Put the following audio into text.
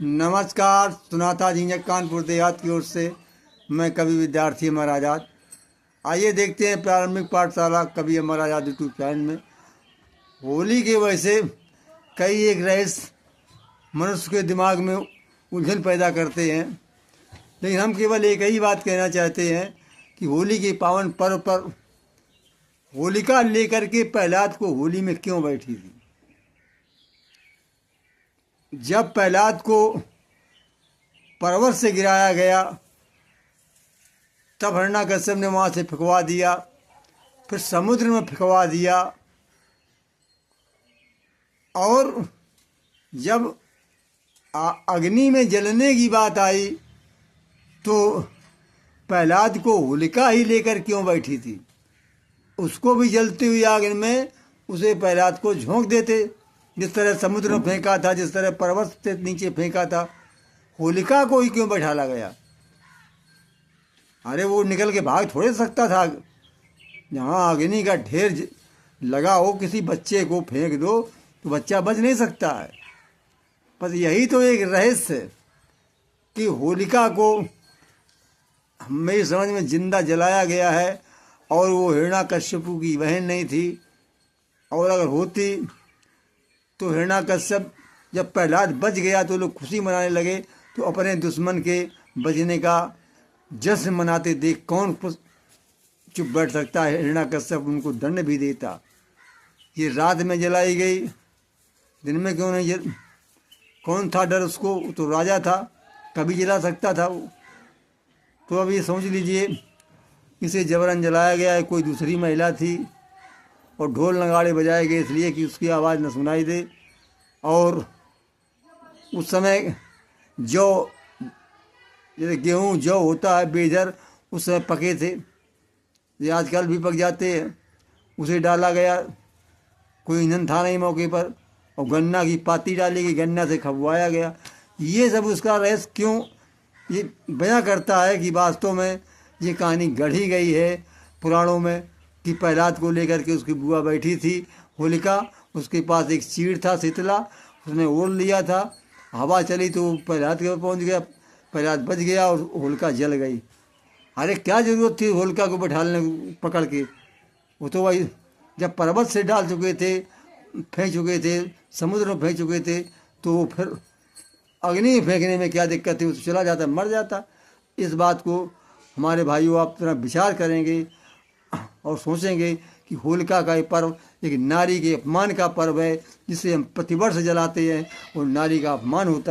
नमस्कार। सुनाता जी कानपुर देहात की ओर से मैं कवि विद्यार्थी अमर आज़ाद। आइए देखते हैं प्रारंभिक पाठशाला कवि अमर आज़ाद यूट्यूब चैनल में होली के वैसे कई एक रहस्य मनुष्य के दिमाग में उलझन पैदा करते हैं, लेकिन हम केवल एक ही बात कहना चाहते हैं कि होली के पावन पर्व पर होलिका लेकर के प्रहलाद को होली में क्यों बैठी थी। जब प्रहलाद को पर्वत से गिराया गया तब हिरण्यकश्यप ने वहाँ से फेंकवा दिया, फिर समुद्र में फेंकवा दिया, और जब अग्नि में जलने की बात आई तो प्रहलाद को होलिका ही लेकर क्यों बैठी थी। उसको भी जलती हुई आग में उसे प्रहलाद को झोंक देते, जिस तरह समुद्र में फेंका था, जिस तरह पर्वत से नीचे फेंका था। होलिका को ही क्यों बैठाला गया। अरे वो निकल के भाग थोड़े सकता था। जहाँ अग्नि का ढेर लगा हो, किसी बच्चे को फेंक दो तो बच्चा बच नहीं सकता है। बस यही तो एक रहस्य है कि होलिका को मेरी समझ में जिंदा जलाया गया है, और वो हिरण्यकश्यप की बहन नहीं थी। और अगर होती तो हिरण्यकश्यप जब प्रहलाद बच गया तो लोग खुशी मनाने लगे, तो अपने दुश्मन के बचने का जश्न मनाते देख कौन चुप बैठ सकता है। हिरण्यकश्यप उनको दंड भी देता। ये रात में जलाई गई, दिन में क्यों नहीं कौन था डर उसको, तो राजा था, कभी जला सकता था वो। तो अब ये समझ लीजिए इसे जबरन जलाया गया है। कोई दूसरी महिला थी और ढोल नगाड़े बजाए गए इसलिए कि उसकी आवाज़ न सुनाई दे। और उस समय जौ, जैसे गेहूँ जौ होता है बेजर, उस समय पके थे, ये आजकल भी पक जाते हैं। उसे डाला गया, कोई ईंधन था नहीं मौके पर, और गन्ना की पाती डाली गई, गन्ना से खबवाया गया। ये सब उसका रहस्य क्यों ये बयां करता है कि वास्तव में ये कहानी गढ़ी गई है पुराणों में कि प्रहलाद को लेकर के उसकी बुआ बैठी थी होलिका। उसके पास एक चीड़ था शीतला, उसने ओढ़ लिया था, हवा चली तो वो प्रहलाद के पास पहुँच गया, प्रहलाद बच गया और होलिका जल गई। अरे क्या ज़रूरत थी होलिका को बैठाने पकड़ के। वो तो वही जब पर्वत से डाल चुके थे, फेंक चुके थे, समुद्र में फेंक चुके थे, तो वो फिर अग्नि फेंकने में क्या दिक्कत थी, वो तो चला जाता, मर जाता। इस बात को हमारे भाइयों आप थोड़ा विचार करेंगे और सोचेंगे कि होलिका का ये पर्व एक नारी के अपमान का पर्व है, जिसे हम प्रतिवर्ष जलाते हैं और नारी का अपमान होता है।